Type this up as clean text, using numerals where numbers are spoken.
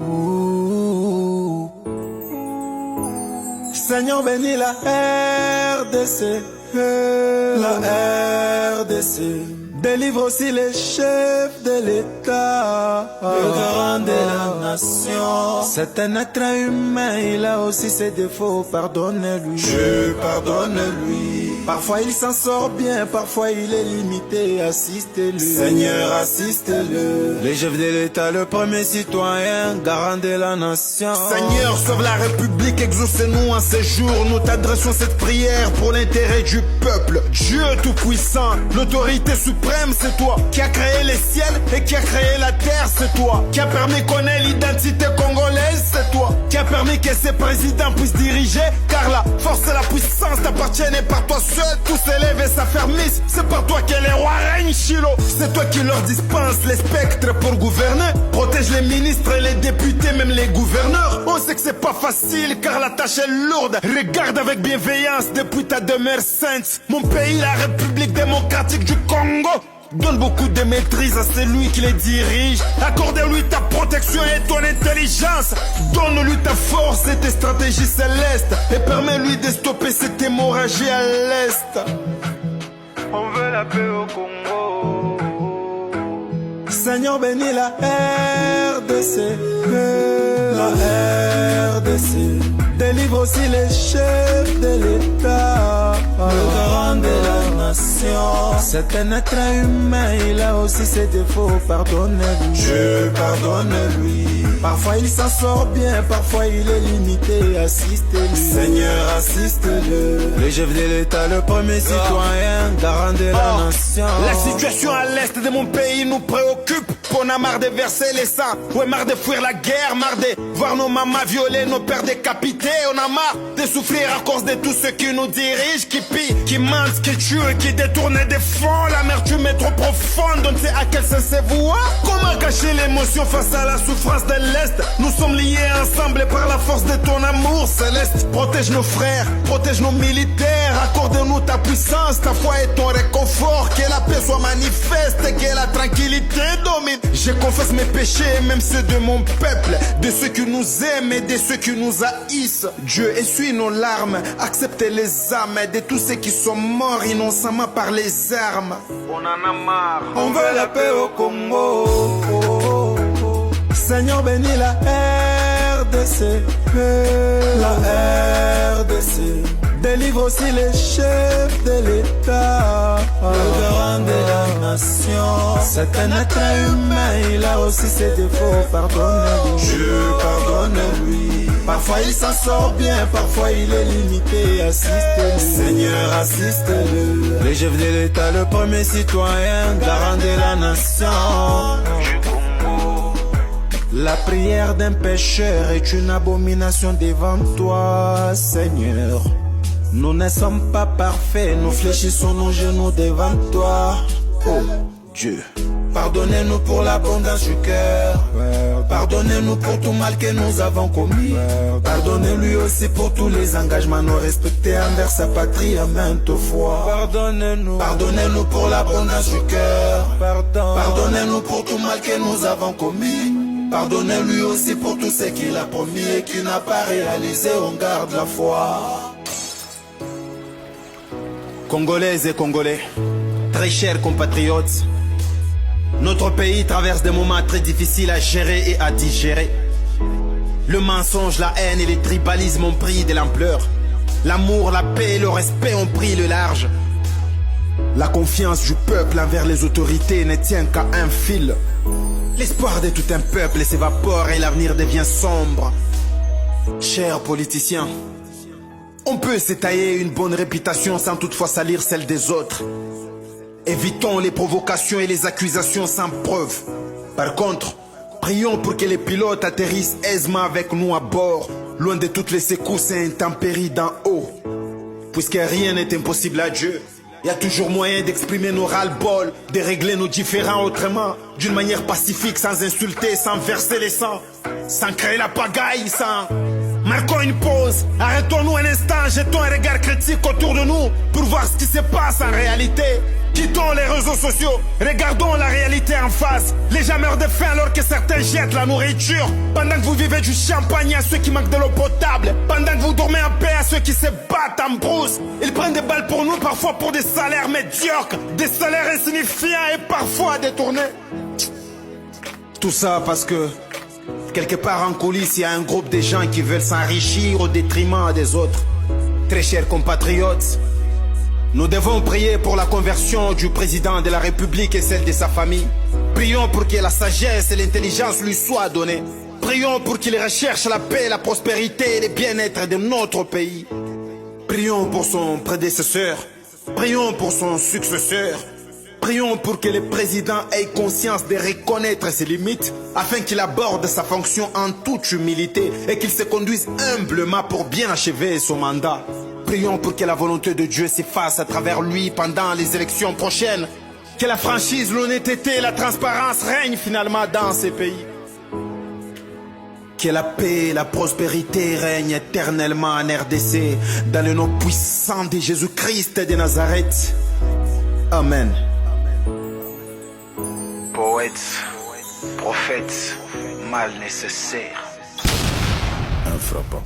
Ouh. Seigneur bénis la RDC, la RDC. Délivre aussi les chefs de l'État, le garant de la nation. C'est un être humain, il a aussi ses défauts, pardonne-lui. Je pardonne-lui. Parfois il s'en sort bien, parfois il est limité, assistez-le. Seigneur, assiste-le. Les chefs de l'État, le premier citoyen, garant de la nation. Seigneur, sauve la République, exaucez-nous en ces jours. Nous t'adressons cette prière pour l'intérêt du peuple. Dieu tout-puissant, l'autorité suprême, c'est toi. Qui a créé les ciels et qui a créé la terre, c'est toi. Qui a permis qu'on ait l'identité congolaise, c'est toi. Qui a permis que ces présidents puissent diriger, car la force et la puissance t'appartiennent et par toi seul tout s'élève et s'affermissent. C'est par toi que les rois règnent, Chilo. C'est toi qui leur dispense les spectres pour gouverner. Protège les ministres et les députés, même les gouverneurs. On sait que c'est pas facile car la tâche est lourde. Regarde avec bienveillance depuis ta demeure sainte. Mon pays, la République démocratique du Congo, donne beaucoup de maîtrise à celui qui les dirige. Accorde-lui ta protection et ton intelligence. Donne-lui ta force et tes stratégies célestes. Et permets-lui de stopper cette hémorragie à l'Est. On veut la paix au Congo. Seigneur bénis la RDC, la RDC. Délivre aussi les chefs de l'État, le garant de la nation. C'est un être humain, il a aussi ses défauts, pardonne-lui. Je pardonne-lui. Parfois il s'en sort bien, parfois il est limité, assistez-le. Seigneur, assiste-le. Les chefs de l'État, le premier citoyen, garant de la nation. La situation à l'est de mon pays nous préoccupe. On a marre de verser les sangs, ouais, marre de fuir la guerre, marre de voir nos mamans violées, nos pères décapités. On a marre de souffrir à cause de tous ceux qui nous dirigent, qui pillent, qui mentent, qui tuent, qui détournent des fonds. L'amertume est trop profonde, on ne sait à quel sens c'est voué. Comment cacher l'émotion face à la souffrance de l'Est? Nous sommes liés ensemble par la force de ton amour céleste. Protège nos frères, protège nos militaires. Accorde-nous ta puissance, ta foi et ton réconfort. Que la paix soit manifeste et que la tranquillité domine. Je confesse mes péchés, même ceux de mon peuple, de ceux qui nous aiment et de ceux qui nous haïssent. Dieu, essuie nos larmes, accepte les âmes de tous ceux qui sont morts innocemment par les armes. On en a marre. On veut la paix au Congo. Seigneur bénis la RDC, la RDC. Délivre aussi les chefs de l'État, le garant de la nation. C'est un être humain, il a aussi ses défauts, pardonne-lui. Je pardonne-lui. Parfois il s'en sort bien, parfois il est limité, assiste-le. Seigneur, assiste-le. Les chefs de l'État, le premier citoyen, garant de la nation. La prière d'un pécheur est une abomination devant toi, Seigneur. Nous ne sommes pas parfaits, nous fléchissons nos genoux devant toi. Oh Dieu, pardonnez-nous pour l'abondance du cœur. Pardonnez-nous pour tout mal que nous avons commis. Pardonnez-lui aussi pour tous les engagements non respectés envers sa patrie à maintes fois. Pardonnez-nous. Pardonnez-nous pour l'abondance du cœur. Pardonnez-nous pour tout mal que nous avons commis. Pardonnez-lui aussi pour tout ce qu'il a promis et qu'il n'a pas réalisé. On garde la foi. Congolaises et Congolais, très chers compatriotes, notre pays traverse des moments très difficiles à gérer et à digérer. Le mensonge, la haine et les tribalismes ont pris de l'ampleur. L'amour, la paix et le respect ont pris le large. La confiance du peuple envers les autorités ne tient qu'à un fil. L'espoir de tout un peuple s'évapore et l'avenir devient sombre. Chers politiciens, on peut s'étailler une bonne réputation sans toutefois salir celle des autres. Évitons les provocations et les accusations sans preuve. Par contre, prions pour que les pilotes atterrissent aisément avec nous à bord, loin de toutes les secousses et intempéries d'en haut. Puisque rien n'est impossible à Dieu, il y a toujours moyen d'exprimer nos ras-le-bol, de régler nos différends autrement, d'une manière pacifique, sans insulter, sans verser les sangs, sans créer la pagaille, sans... Marquons une pause, arrêtons-nous un instant, jetons un regard critique autour de nous pour voir ce qui se passe en réalité. Quittons les réseaux sociaux, regardons la réalité en face. Les gens meurent de faim alors que certains jettent la nourriture. Pendant que vous vivez du champagne à ceux qui manquent de l'eau potable. Pendant que vous dormez en paix à ceux qui se battent en brousse. Ils prennent des balles pour nous, parfois pour des salaires médiocres. Des salaires insignifiants et parfois détournés. Tout ça parce que, quelque part en coulisses, il y a un groupe de gens qui veulent s'enrichir au détriment des autres. Très chers compatriotes, nous devons prier pour la conversion du président de la République et celle de sa famille. Prions pour que la sagesse et l'intelligence lui soient données. Prions pour qu'il recherche la paix, la prospérité et le bien-être de notre pays. Prions pour son prédécesseur. Prions pour son successeur. Prions pour que le président ait conscience de reconnaître ses limites afin qu'il aborde sa fonction en toute humilité et qu'il se conduise humblement pour bien achever son mandat. Prions pour que la volonté de Dieu s'efface à travers lui pendant les élections prochaines. Que la franchise, l'honnêteté et la transparence règnent finalement dans ces pays. Que la paix et la prospérité règnent éternellement en RDC dans le nom puissant de Jésus-Christ de Nazareth. Amen. Poète, prophète, mal nécessaire. Un frappant.